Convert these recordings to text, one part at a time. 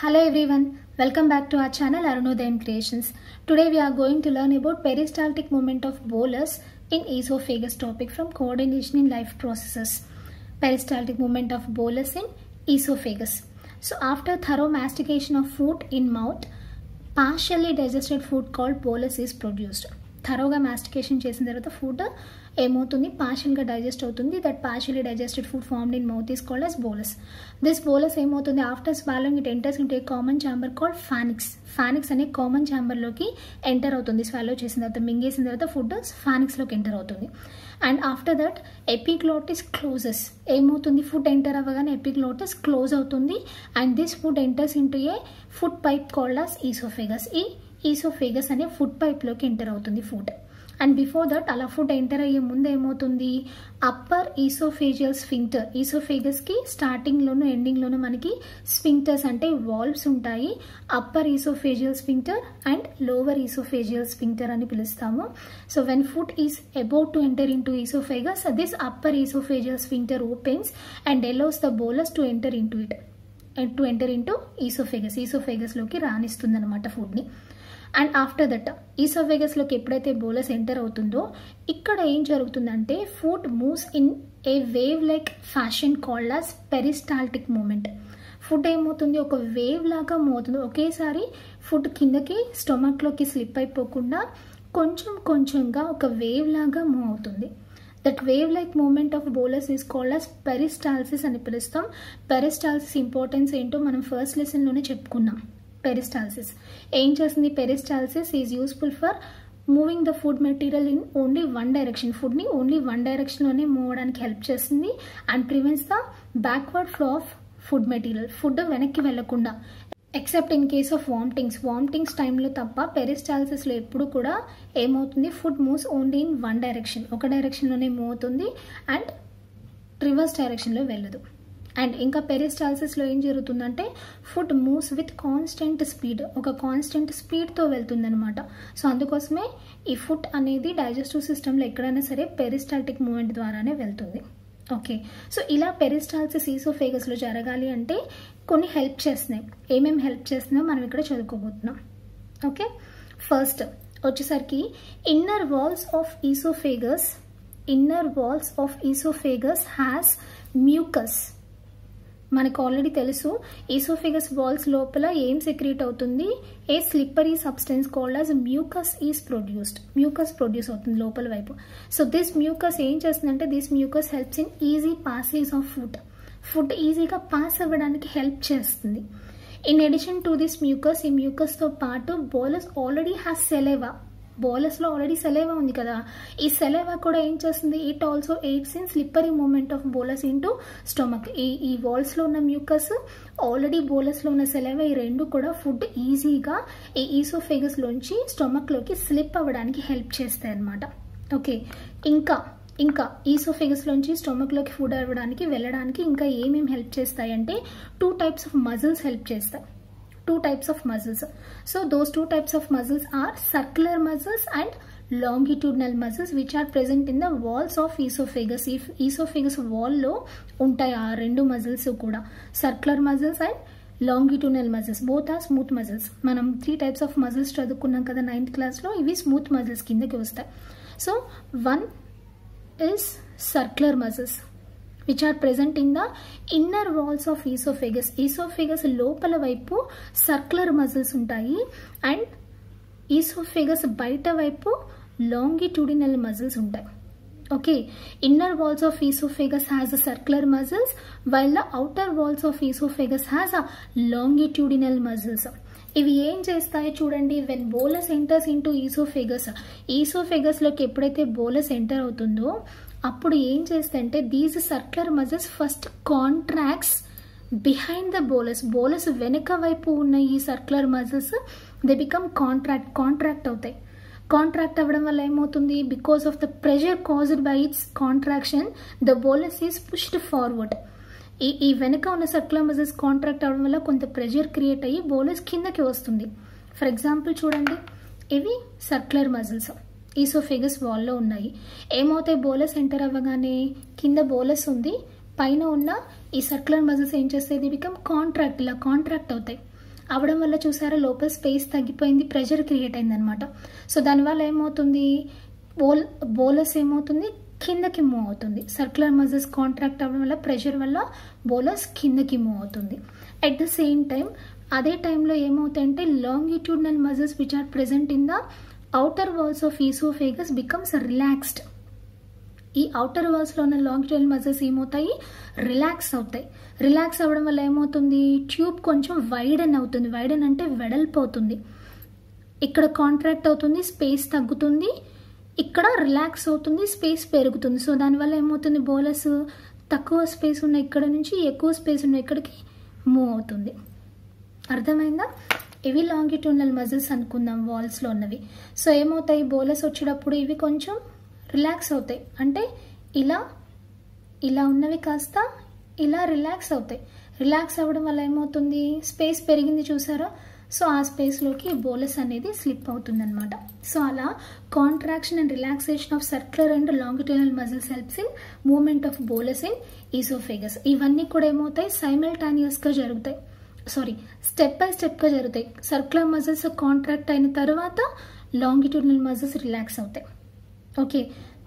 Hello everyone, welcome back to our channel Arunodayam Creations. Today we are going to learn about peristaltic movement of bolus in esophagus topic from coordination in life processes. Peristaltic movement of bolus in esophagus. So after thorough mastication of food in mouth, partially digested food called bolus is produced. థరోగా mastication చేసిన తర్వాత food ఏమవుతుంది, పార్షియల్గా digest అవుతుంది. That partially digested food formed in mouth is called as bolus. This bolus ఏమవుతుంది, after swallowing it enters into a common chamber called pharynx. Pharynx అనే common ఛాంబర్లోకి enter అవుతుంది. స్వాలో చేసిన తర్వాత మింగేసిన తర్వాత ఫుడ్ ఫానిక్స్లోకి ఎంటర్ అవుతుంది. And after that epiglottis closes. ఏమవుతుంది, ఫుడ్ ఎంటర్ అవ్వగానే ఎపిగ్లోటిస్ క్లోజ్ అవుతుంది. And this food enters into A food pipe called as oesophagus. ఈ ఈసోఫేగస్ అనే ఫుడ్ పైప్లోకి ఎంటర్ అవుతుంది ఫుడ్. అండ్ బిఫోర్ దట్ అలా ఫుడ్ ఎంటర్ అయ్యే ముందు ఏమవుతుంది, అప్పర్ ఈసోఫేజియల్ స్ఫింక్టర్. ఈసోఫేగస్కి స్టార్టింగ్లోను ఎండింగ్లోను మనకి స్ఫింక్టర్స్ అంటే వాల్వ్స్ ఉంటాయి. Upper oesophageal sphincter and lower oesophageal sphincter అని పిలుస్తాము. So when food is about to enter in to oesophagus, this upper oesophageal sphincter opens and allows the bolus to enter into it. To enter into oesophagus. ఈసోఫేగస్లోకి రాణిస్తుంది అనమాట ఫుడ్ని. And after that ఈసోఫేగస్లోకి ఎప్పుడైతే bolus enter అవుతుందో ఇక్కడ ఏం జరుగుతుందంటే food moves in a wave like fashion called as peristaltic movement. Food ఏమవుతుంది, ఒక wave లాగా మూవ్ అవుతుంది. ఒకేసారి ఫుడ్ కిందకి స్టొమక్లోకి స్లిప్ అయిపోకుండా కొంచెం కొంచెంగా ఒక వేవ్ లాగా మూవ్ అవుతుంది. That wave like movement of bolus is called as peristalsis అని పిలుస్తాం. పెరిస్టాల్సిస్ ఇంపార్టెన్స్ ఏంటో మనం ఫస్ట్ లెసన్లోనే చెప్పుకున్నాం. పెరిస్టాల్సిస్ ఏం చేస్తుంది, peristalsis is useful for moving the food material in only one direction. ఫుడ్ని ఓన్లీ వన్ డైరెక్షన్లోనే మూవ్ అవడానికి హెల్ప్ చేస్తుంది and prevents the backward flow of food material. Food వెనక్కి వెళ్లకుండా, except in case of vomitings టైంలో తప్ప పెరిస్టాల్సిస్లో ఎప్పుడు కూడా ఏమవుతుంది, food moves only in one direction. ఒక డైరెక్షన్లోనే మూవ్ అవుతుంది అండ్ రివర్స్ డైరెక్షన్లో వెళ్ళదు. అండ్ ఇంకా పెరిస్టాల్సిస్లో ఏం జరుగుతుందంటే food moves with constant speed. ఒక కాన్స్టెంట్ స్పీడ్తో వెళ్తుంది అనమాట. సో అందుకోసమే ఈ ఫుడ్ అనేది డైజెస్టివ్ సిస్టంలో ఎక్కడైనా సరే పెరిస్టాల్టిక్ మూమెంట్ ద్వారానే వెళ్తుంది. ఓకే, సో ఇలా పెరిస్టాల్సిస్ ఈసోఫేగస్లో జరగాలి అంటే కొన్ని హెల్ప్ చేస్తున్నాయి. ఏమేమి హెల్ప్ చేస్తున్నాయో మనం ఇక్కడ చదువుకోబోతున్నాం. ఓకే, ఫస్ట్ వచ్చేసరికి inner walls of oesophagus has mucus. మనకు ఆల్రెడీ తెలుసు ఈసోఫేగస్ వాల్స్ లోపల ఏం సెక్రీట్ అవుతుంది, a slippery substance called as mucus is produced. Mucus produce అవుతుంది లోపల వైపు. సో దిస్ మ్యూకస్ ఏం చేస్తుందంటే this mucus helps in easy passage of food ఈజీగా పాస్ అవ్వడానికి హెల్ప్ చేస్తుంది. In addition to this mucus, ఈ మ్యూకస్తో పాటు బోలస్ ఆల్రెడీ హ్యాస్ సెలైవా. బోలస్లో ఆల్రెడీ సెలైవా ఉంది కదా, ఈ సెలైవా కూడా ఏం చేస్తుంది, it also aids in slippery movement of bolus into stomach. ఈ వాల్స్లో ఉన్న మ్యూకస్, ఆల్రెడీ బోలస్లో ఉన్న సెలైవా, ఈ రెండు కూడా ఫుడ్ ఈజీగా ఈ ఈసోఫేగస్లోంచి స్టొమక్లోకి స్లిప్ అవ్వడానికి హెల్ప్ చేస్తాయి అన్నమాట. ఓకే, ఇంకా ఈసోఫేగస్లోంచి స్టొమక్లోకి ఫుడ్ అవ్వడానికి వెళ్ళడానికి ఇంకా ఏమేమి హెల్ప్ చేస్తాయంటే two types of muscles help చేస్తాయి. So those two types of muscles are circular muscles and longitudinal muscles which are present in the walls of esophagus. If esophagus wall lo untayi aa rendu muscles kuda, circular muscles and longitudinal muscles. Both are smooth muscles. Manam 3 types of muscles చదువుకున్నాం కదా 9th class లో. ఇవి smooth muscles కిందకి వస్తాయి. So one is circular muscles which are present in the inner walls of esophagus. Esophagus లోపల వైపు circular muscles ఉంటాయి and esophagus బయట వైపు లాంగిట్యూడినల్ మజిల్స్ ఉంటాయి. Okay, inner walls of oesophagus has a circular muscles while the outer walls of oesophagus has a longitudinal muscles. ఇవి ఏం చేస్తాయో చూడండి. వెన్ బోలస్ ఎంటర్స్ ఇంటూ ఈసోఫేగస్లోకి ఎప్పుడైతే బోలస్ ఎంటర్ అవుతుందో అప్పుడు ఏం చేస్తాయంటే these circular muscles first contracts behind the bolus వెనుక వైపు ఉన్న ఈ circular muscles they become contract అవుతాయి. కాంట్రాక్ట్ అవ్వడం వల్ల ఏమవుతుంది, because of the pressure caused by it's contraction the bolus is pushed forward. ఈ వెనుక ఉన్న సర్క్యులర్ మజిల్స్ కాంట్రాక్ట్ అవ్వడం వల్ల కొంత ప్రెషర్ క్రియేట్ అయ్యి బోలస్ కిందకి వస్తుంది. ఫర్ ఎగ్జాంపుల్ చూడండి, ఇవి సర్క్యులర్ మజిల్స్ ఈసోఫేగస్ వాల్లో ఉన్నాయి. ఏమవుతాయి, బోలస్ ఎంటర్ అవ్వగానే కింద బోలస్ ఉంది, పైన ఉన్న ఈ సర్క్యులర్ మజిల్స్ ఏం చేస్తాయి, ది బికమ్ కాంట్రాక్ట్, ఇలా కాంట్రాక్ట్ అవుతాయి. అవడం వల్ల చూసారా లోపల స్పేస్ తగ్గిపోయింది, ప్రెషర్ క్రియేట్ అయింది అనమాట. సో దానివల్ల ఏమవుతుంది, బోలస్ ఏమవుతుంది, కిందకి మూవ్ అవుతుంది. సర్క్యులర్ మజిల్స్ కాంట్రాక్ట్ అవ్వడం వల్ల ప్రెషర్ వల్ల బోలస్ కిందకి మూవ్ అవుతుంది. అట్ ద సేమ్ టైం అదే టైంలో ఏమవుతాయంటే longitudinal muscles which are present in the outer walls of esophagus becomes relaxed. ఈ outer walls లో ఉన్న లాంగిట్యూడినల్ మజిల్స్ ఏమవుతాయి, రిలాక్స్ అవుతాయి. రిలాక్స్ అవ్వడం వల్ల ఏమవుతుంది, ట్యూబ్ కొంచెం వైడన్ అవుతుంది. వైడన్ అంటే వెడల్పు అవుతుంది. ఇక్కడ కాంట్రాక్ట్ అవుతుంది, స్పేస్ తగ్గుతుంది. ఇక్కడ రిలాక్స్ అవుతుంది, స్పేస్ పెరుగుతుంది. సో దానివల్ల ఏమవుతుంది, బోలస్ తక్కువ స్పేస్ ఉన్న ఇక్కడ నుంచి ఎక్కువ స్పేస్ ఉన్న ఇక్కడికి మూవ్ అవుతుంది. అర్థమైందా? ఇవి లాంగిట్యూడినల్ మజిల్స్ అనుకుందాం, వాల్స్లో ఉన్నవి. సో ఏమవుతాయి, బోలస్ వచ్చేటప్పుడు ఇవి కొంచెం రిలాక్స్ అవుతాయి. అంటే ఇలా ఉన్నవి కాస్త ఇలా రిలాక్స్ అవుతాయి. రిలాక్స్ అవ్వడం వల్ల ఏమవుతుంది, స్పేస్ పెరిగింది చూసారా. సో ఆ స్పేస్లోకి బోలస్ అనేది స్లిప్ అవుతుంది అనమాట. సో అలా contraction and relaxation of circular and longitudinal muscles helps in movement of bolus in oesophagus. ఇవన్నీ కూడా ఏమవుతాయి, సైమల్టానియస్గా జరుగుతాయి. స్టెప్ బై స్టెప్గా జరుగుతాయి. సర్క్యులర్ మజిల్స్ కాంట్రాక్ట్ అయిన తర్వాత లాంగిట్యూడినల్ మజిల్స్ రిలాక్స్ అవుతాయి. ఓకే,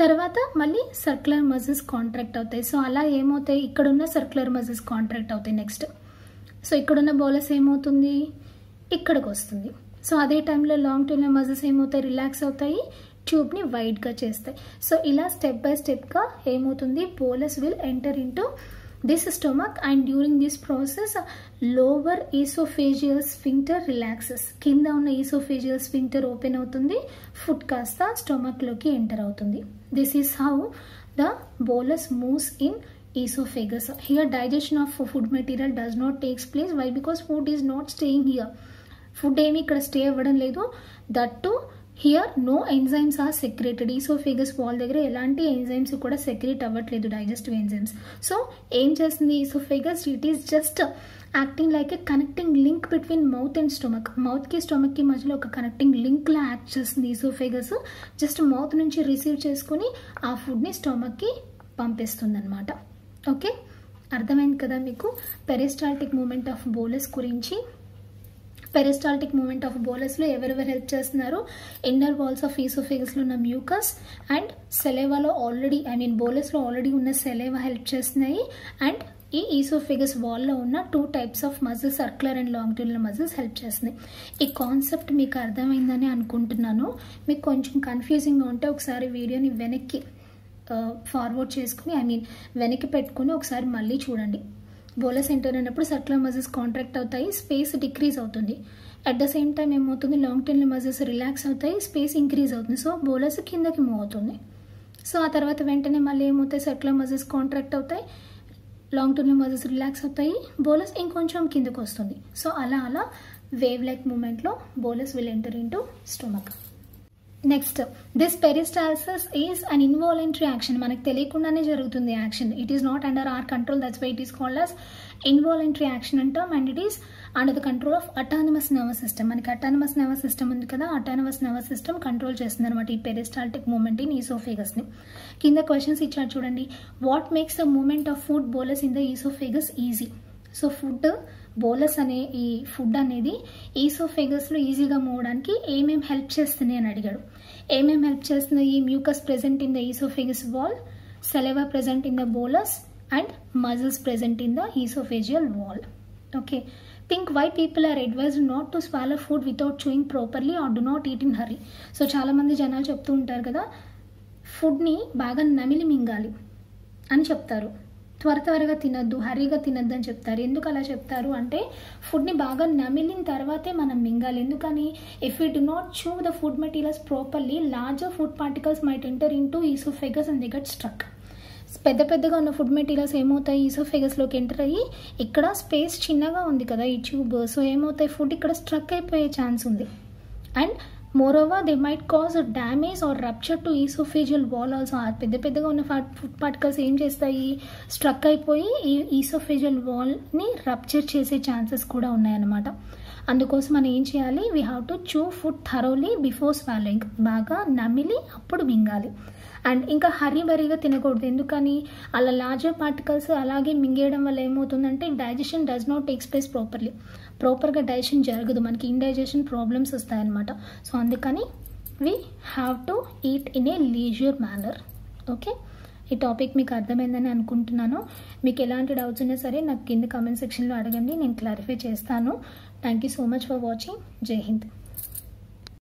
తర్వాత మళ్ళీ సర్క్యులర్ మజిల్స్ కాంట్రాక్ట్ అవుతాయి. సో అలా ఏమవుతాయి, ఇక్కడున్న సర్క్యులర్ మజిల్స్ కాంట్రాక్ట్ అవుతాయి నెక్స్ట్. సో ఇక్కడున్న బోలస్ ఏమవుతుంది, ఇక్కడికి వస్తుంది. సో అదే టైంలో లాంగిట్యూడినల్ మజిల్స్ ఏమవుతాయి, రిలాక్స్ అవుతాయి, ట్యూబ్ని వైడ్గా చేస్తాయి. సో ఇలా స్టెప్ బై స్టెప్గా ఏమవుతుంది, bolus will enter into this stomach and during this process lower esophageal sphincter relaxes. కింద ఉన్న esophageal sphincter ఓపెన్ అవుతుంది, ఫుడ్ కాస్త స్టొమక్ లోకి ఎంటర్ అవుతుంది. This is how the bolus moves in esophagus. Here digestion of food material does not takes place. Why? Because food is not staying here. Food ఏమి ఇక్కడ stay అవ్వడం లేదు. That to here no enzymes are secreted. Esophagus wall దగ్గర ఎలాంటి enzymes కూడా secrete అవ్వట్లేదు, digestive enzymes. So ఏం చేస్తుంది oesophagus, it is just acting like a connecting link between mouth and stomach. మౌత్కి స్టొమక్కి మధ్యలో ఒక కనెక్టింగ్ లింక్లా యాక్ట్ చేస్తుంది ఈసోఫేగస్. జస్ట్ మౌత్ నుంచి రిసీవ్ చేసుకుని ఆ ఫుడ్ని స్టొమక్కి పంపిస్తుంది అనమాట. ఓకే, అర్థమైంది కదా మీకు పెరిస్టాల్టిక్ మూమెంట్ ఆఫ్ బోలస్ గురించి. పెరిస్టాల్టిక్ మూమెంట్ ఆఫ్ బోలస్లో ఎవరెవరు హెల్ప్ చేస్తున్నారు, ఇన్నర్ వాల్స్ ఆఫ్ ఈసోఫేగస్లో ఉన్న మ్యూకస్ అండ్ సెలేవాలో బోలస్లో ఆల్రెడీ ఉన్న సెలేవా హెల్ప్ చేస్తున్నాయి. అండ్ ఈ ఈసోఫేగస్ వాల్లో ఉన్న 2 types of muscles, circular and longitudinal muscles help చేస్తున్నాయి. ఈ కాన్సెప్ట్ మీకు అర్థమైందని అనుకుంటున్నాను. మీకు కొంచెం కన్ఫ్యూజింగ్గా ఉంటే ఒకసారి వీడియోని వెనక్కి ఫార్వర్డ్ చేసుకుని వెనక్కి పెట్టుకుని ఒకసారి మళ్ళీ చూడండి. బోలస్ ఎంటర్ అయినప్పుడు సర్క్యులర్ మజిల్స్ కాంట్రాక్ట్ అవుతాయి, స్పేస్ డిక్రీజ్ అవుతుంది. అట్ ద సేమ్ టైం ఏమవుతుంది, లాంగిట్యూడినల్ మజిల్స్ రిలాక్స్ అవుతాయి, స్పేస్ ఇంక్రీజ్ అవుతుంది. సో బోలస్ కిందకి మూవ్ అవుతుంది. సో ఆ తర్వాత వెంటనే మళ్ళీ ఏమవుతాయి, సర్క్యులర్ మజిల్స్ కాంట్రాక్ట్ అవుతాయి, లాంగిట్యూడినల్ మజిల్స్ రిలాక్స్ అవుతాయి, బోలస్ ఇంకొంచెం కిందకు వస్తుంది. సో అలా వేవ్ లైక్ మూమెంట్లో bolus will enter into stomach. Next, this peristalsis is an involuntary action. మనకు తెలియకుండానే జరుగుతుంది action. It is not under our control, that's why it is called as involuntary action అంటాం. And it is under the control of autonomous nervous system. మనకి autonomous nervous system ఉంది కదా, autonomous nervous system control చేస్తుంది అనమాట ఈ peristaltic movement in ఈసోఫేగస్ని. కింద questions ఇచ్చారు చూడండి. What makes the movement of food bolus in the esophagus easy? So food bolus అనే ఈ ఫుడ్ అనేది ఈసోఫేగస్లో ఈజీగా మూవడానికి ఏమేమి హెల్ప్ చేస్తుంది అని అడిగాడు. ఏమేమి హెల్ప్ చేస్తున్నాయి? Mucus present in the esophagus wall, saliva present in the bolus and muscles present in the esophageal wall. Okay, think why people are advised not to swallow food without chewing properly or do not eat in hurry. So చాలామంది జనాలు చెప్తూ ఉంటారు కదా, ఫుడ్ని బాగా నమిలి మింగాలి అని చెప్తారు, త్వరగా తినద్దు, హరీగా తినద్దు అని చెప్తారు. ఎందుకు అలా చెప్తారు అంటే ఫుడ్ని బాగా నమిలిన తర్వాతే మనం మింగాలి. ఎందుకని? If you do not chew the food materials properly, larger food particles might enter in to esophagus and they get struck. పెద్దగా ఉన్న ఫుడ్ మెటీరియల్స్ ఏమవుతాయి, ఈసోఫేగస్లోకి ఎంటర్ అయ్యి ఇక్కడ స్పేస్ చిన్నగా ఉంది కదా ఈ ట్యూబ్, సో ఏమవుతాయి, ఫుడ్ ఇక్కడ స్ట్రక్ అయిపోయే ఛాన్స్ ఉంది. And moreover they might cause a damage or rupture to esophageal wall also. పెద్దగా ఉన్న ఫుడ్ పార్టికల్స్ ఏం చేస్తాయి, స్ట్రక్ అయిపోయి ఈ ఈసోఫేజియల్ వాల్ని రప్చర్ చేసే ఛాన్సెస్ కూడా ఉన్నాయన్నమాట. అందుకోసం మనం ఏం చేయాలి, we have to chew food thoroughly before swallowing. బాగా నమిలి అప్పుడు మింగాలి. అండ్ ఇంకా హరీబరీగా తినకూడదు. ఎందుకని? అలా లార్జర్ పార్టికల్స్ అలాగే మింగేయడం వల్ల ఏమవుతుందంటే digestion does not takes place properly. ప్రాపర్గా డైజెషన్ జరగదు, మనకి ఇండైజెషన్ ప్రాబ్లమ్స్ వస్తాయన్నమాట. సో అందుకని we have to eat in a leisure manner. Okay, ఈ టాపిక్ మీకు అర్థమైందని అనుకుంటున్నాను. మీకు ఎలాంటి డౌట్స్ ఉన్నా సరే నాకు కింద కామెంట్ సెక్షన్లో అడగండి, నేను క్లారిఫై చేస్తాను. Thank you so much for watching. జై హింద్.